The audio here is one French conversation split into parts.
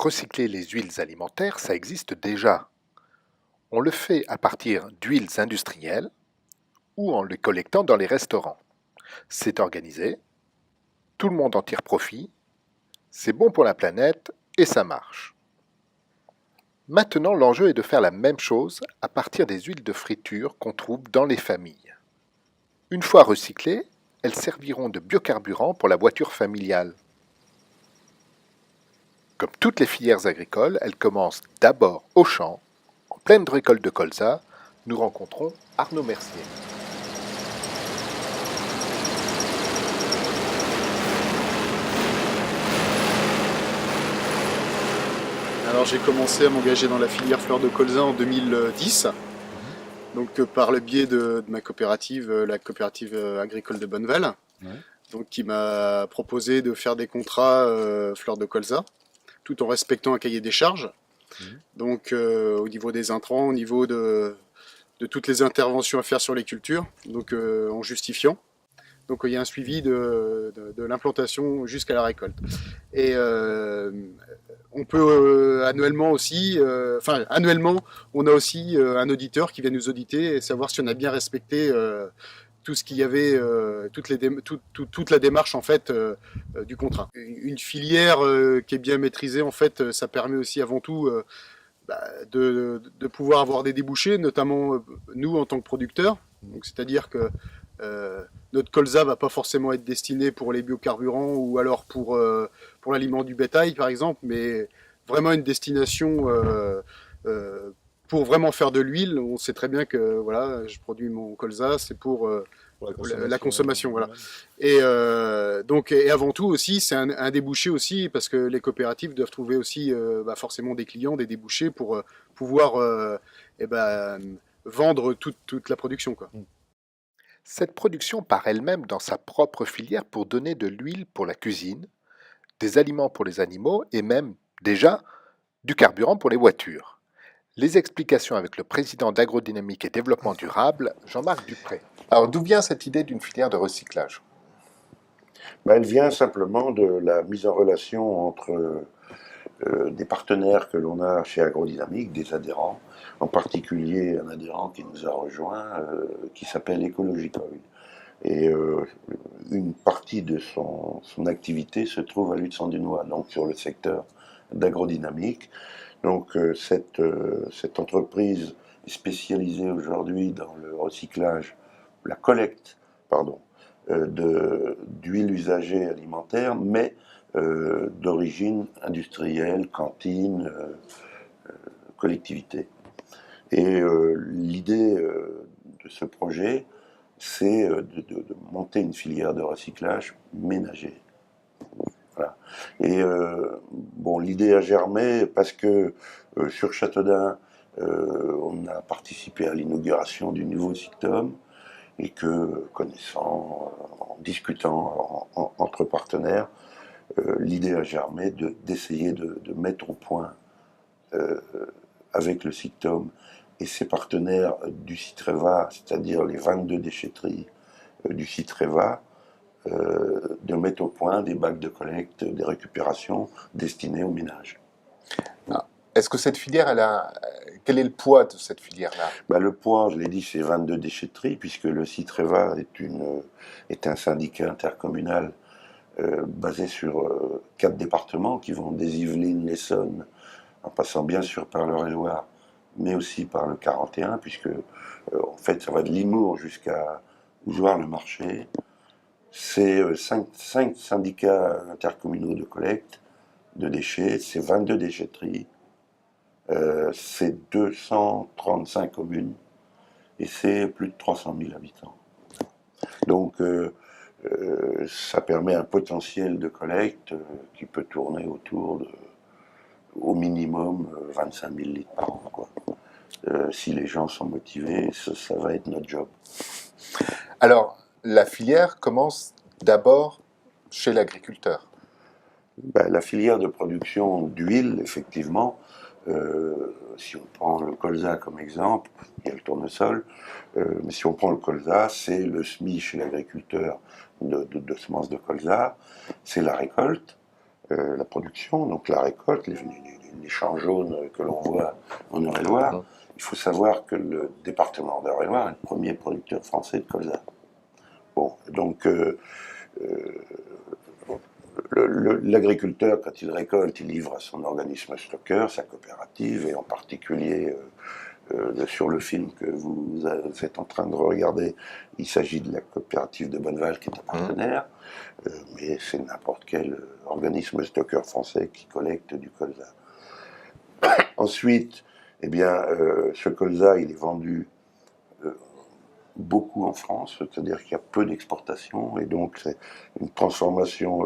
recycler les huiles alimentaires, ça existe déjà. On le fait à partir d'huiles industrielles ou en les collectant dans les restaurants. C'est organisé, tout le monde en tire profit, c'est bon pour la planète et ça marche. Maintenant, l'enjeu est de faire la même chose à partir des huiles de friture qu'on trouve dans les familles. Une fois recyclées, elles serviront de biocarburant pour la voiture familiale. Comme toutes les filières agricoles, elles commencent d'abord au champ. En pleine récolte de colza, nous rencontrons Arnaud Mercier. Alors j'ai commencé à m'engager dans la filière fleur de colza en 2010, donc par le biais de ma coopérative, la coopérative agricole de Bonneval, donc qui m'a proposé de faire des contrats fleur de colza, tout en respectant un cahier des charges. Donc au niveau des intrants, au niveau de toutes les interventions à faire sur les cultures, donc en justifiant. Donc il y a un suivi de l'implantation jusqu'à la récolte. Et on peut annuellement aussi, annuellement, on a aussi un auditeur qui vient nous auditer et savoir si on a bien respecté tout ce qu'il y avait, toute la démarche en fait du contrat. Une filière qui est bien maîtrisée en fait, ça permet aussi avant tout de pouvoir avoir des débouchés, notamment nous en tant que producteurs. Donc c'est-à-dire que notre colza va pas forcément être destiné pour les biocarburants ou alors pour l'aliment du bétail par exemple, mais vraiment une destination pour vraiment faire de l'huile. On sait très bien que voilà, je produis mon colza, c'est pour la consommation, voilà. Et donc, et avant tout aussi, c'est un débouché aussi, parce que les coopératives doivent trouver aussi forcément des clients, des débouchés pour pouvoir vendre toute la production, quoi. Cette production part elle-même dans sa propre filière pour donner de l'huile pour la cuisine, des aliments pour les animaux et même, déjà, du carburant pour les voitures. Les explications avec le président d'Agrodynamique et Développement Durable, Jean-Marc Dupré. Alors d'où vient cette idée d'une filière de recyclage? Elle vient simplement de la mise en relation entre des partenaires que l'on a chez Agrodynamique, des adhérents, en particulier un adhérent qui nous a rejoint, qui s'appelle Ecologicol. Et une partie de son activité se trouve à Lutz-en-Dunois, donc sur le secteur d'agrodynamique. Donc cette entreprise est spécialisée aujourd'hui dans le recyclage, la collecte, pardon, d'huiles usagées alimentaires, mais d'origine industrielle, cantine, collectivité. Et l'idée de ce projet, c'est de monter une filière de recyclage ménager. Voilà. Et bon, l'idée a germé parce que sur Châteaudun, on a participé à l'inauguration du nouveau Sictom et que, connaissant, en discutant entre partenaires, l'idée a germé d'essayer de mettre au point avec le Sictom et ses partenaires du Citreva, c'est-à-dire les 22 déchetteries du Citreva, de mettre au point des bacs de collecte, des récupérations destinées aux ménages. Est-ce que cette filière, quel est le poids de cette filière-là? Le poids, je l'ai dit, c'est 22 déchetteries, puisque le Citreva est un syndicat intercommunal basé sur 4 départements qui vont des Yvelines, l'Essonne, en passant bien sûr par l'Eure-et-Loir, mais aussi par le 41, puisque en fait ça va de Limours jusqu'à Ouzouar-le-Marché. C'est 5 syndicats intercommunaux de collecte de déchets, c'est 22 déchetteries, c'est 235 communes et c'est plus de 300 000 habitants. Donc ça permet un potentiel de collecte qui peut tourner autour de, au minimum, 25 000 litres par an, quoi. Si les gens sont motivés, ça va être notre job. Alors, la filière commence d'abord chez l'agriculteur. La filière de production d'huile, effectivement, si on prend le colza comme exemple, il y a le tournesol, mais si on prend le colza, c'est le semis chez l'agriculteur de semences de colza, c'est la récolte, la production, donc la récolte, les champs jaunes que l'on voit en Eure-et-Loire. Il faut savoir que le département d'Eure-et-Loire est le premier producteur français de colza. Bon, donc l'agriculteur, quand il récolte, il livre à son organisme stockeur, sa coopérative, et en particulier sur le film que vous êtes en train de regarder, il s'agit de la coopérative de Bonneval qui est un partenaire, mais c'est n'importe quel organisme stockeur français qui collecte du colza. Ensuite, eh bien, ce colza, il est vendu beaucoup en France, c'est-à-dire qu'il y a peu d'exportation, et donc c'est une transformation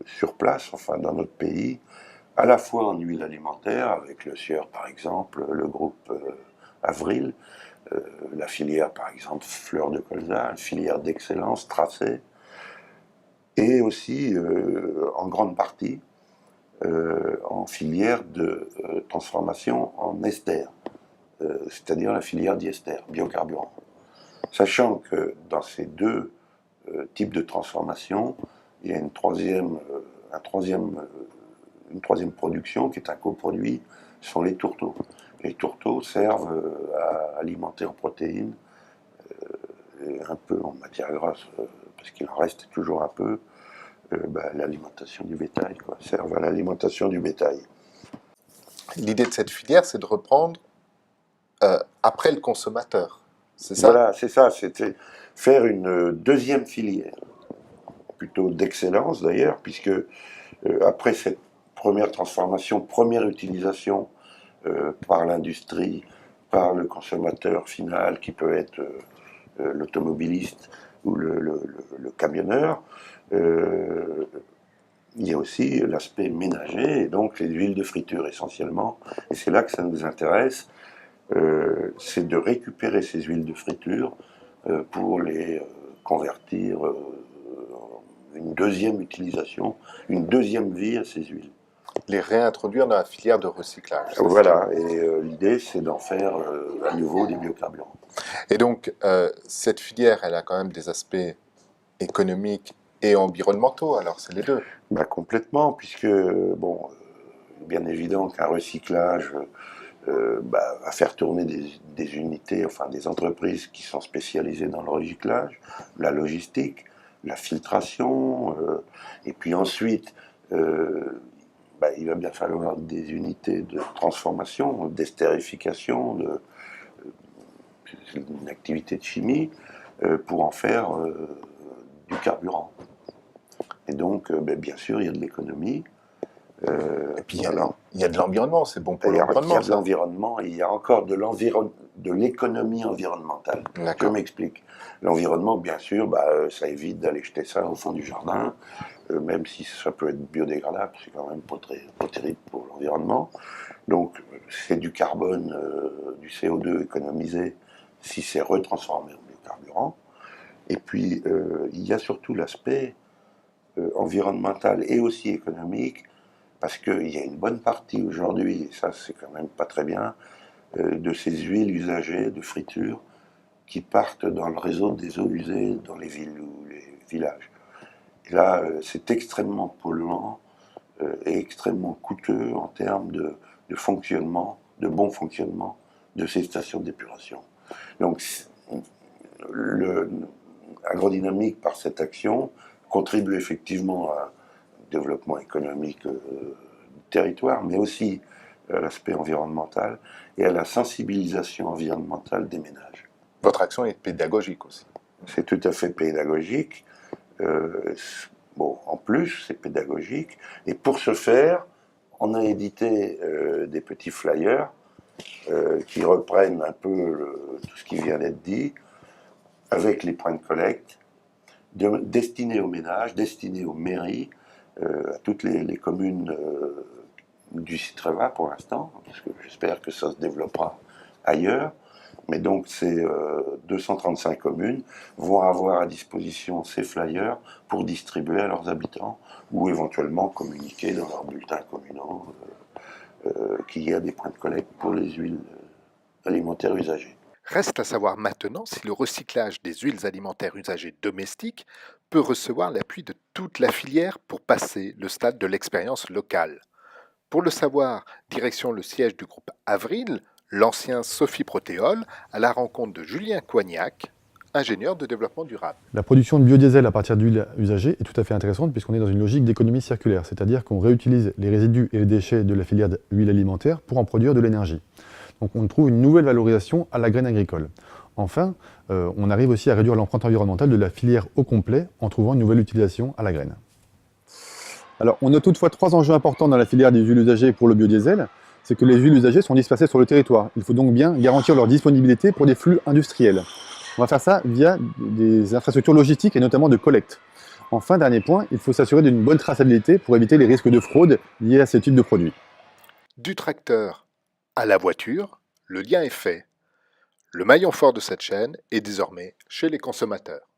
sur place, enfin dans notre pays, à la fois en huile alimentaire, avec le Sieur par exemple, le groupe Avril, la filière par exemple Fleur de Colza, une filière d'excellence tracée, et aussi en grande partie en filière de transformation en ester, c'est-à-dire la filière diester, biocarburant. Sachant que dans ces deux types de transformation, il y a une troisième production qui est un coproduit, sont les tourteaux. Les tourteaux servent à alimenter en protéines et un peu en matière grasse, parce qu'il en reste toujours un peu, l'alimentation du bétail, quoi, servent à l'alimentation du bétail. L'idée de cette filière, c'est de reprendre après le consommateur. C'est ça? Voilà, c'est ça, c'était faire une deuxième filière, plutôt d'excellence d'ailleurs, puisque après cette première transformation, première utilisation par l'industrie, par le consommateur final qui peut être l'automobiliste ou le camionneur, il y a aussi l'aspect ménager, et donc les huiles de friture essentiellement, et c'est là que ça nous intéresse, c'est de récupérer ces huiles de friture pour les convertir en une deuxième utilisation, une deuxième vie à ces huiles. Les réintroduire dans la filière de recyclage. Voilà, et l'idée c'est d'en faire à nouveau des biocarburants. Et donc, cette filière, elle a quand même des aspects économiques et environnementaux, alors c'est les deux. Bah, complètement, puisque, bon, bien évident qu'un recyclage va faire tourner des unités, enfin des entreprises qui sont spécialisées dans le recyclage, la logistique, la filtration, et puis ensuite, il va bien falloir des unités de transformation, d'estérification, une activité de chimie, pour en faire du carburant. Et donc, bien sûr, il y a de l'économie. Et puis il y a de l'environnement, c'est bon pour l'environnement. Il y a de l'environnement, il y a encore de l'économie environnementale. Je m'explique. L'environnement, bien sûr, ça évite d'aller jeter ça au fond du jardin, même si ça peut être biodégradable, c'est quand même pas terrible pour l'environnement. Donc, c'est du carbone, du CO2 économisé si c'est retransformé en biocarburant. Et puis, il y a surtout l'aspect environnemental et aussi économique, parce qu'il y a une bonne partie aujourd'hui, et ça c'est quand même pas très bien, de ces huiles usagées de friture qui partent dans le réseau des eaux usées dans les villes ou les villages. Et là, c'est extrêmement polluant et extrêmement coûteux en termes de fonctionnement, de bon fonctionnement de ces stations d'épuration. Donc, Agrodynamique, par cette action, contribue effectivement à développement économique du territoire, mais aussi à l'aspect environnemental et à la sensibilisation environnementale des ménages. Votre action est pédagogique aussi. C'est tout à fait pédagogique. En plus, c'est pédagogique. Et pour ce faire, on a édité des petits flyers qui reprennent un peu tout ce qui vient d'être dit, avec les points de collecte, destinés aux ménages, destinés aux mairies, à toutes les communes du Citreva pour l'instant, parce que j'espère que ça se développera ailleurs. Mais donc ces 235 communes vont avoir à disposition ces flyers pour distribuer à leurs habitants ou éventuellement communiquer dans leurs bulletins communaux qu'il y a des points de collecte pour les huiles alimentaires usagées. Reste à savoir maintenant si le recyclage des huiles alimentaires usagées domestiques peut recevoir l'appui de toute la filière pour passer le stade de l'expérience locale. Pour le savoir, direction le siège du groupe Avril, l'ancien Sophie Protéol, à la rencontre de Julien Coignac, ingénieur de développement durable. La production de biodiesel à partir d'huiles usagées est tout à fait intéressante puisqu'on est dans une logique d'économie circulaire, c'est-à-dire qu'on réutilise les résidus et les déchets de la filière d'huile alimentaire pour en produire de l'énergie. Donc on trouve une nouvelle valorisation à la graine agricole. Enfin, on arrive aussi à réduire l'empreinte environnementale de la filière au complet en trouvant une nouvelle utilisation à la graine. Alors, on a toutefois 3 enjeux importants dans la filière des huiles usagées pour le biodiesel. C'est que les huiles usagées sont dispersées sur le territoire. Il faut donc bien garantir leur disponibilité pour des flux industriels. On va faire ça via des infrastructures logistiques et notamment de collecte. Enfin, dernier point, il faut s'assurer d'une bonne traçabilité pour éviter les risques de fraude liés à ce type de produits. Du tracteur à la voiture, le lien est fait. Le maillon fort de cette chaîne est désormais chez les consommateurs.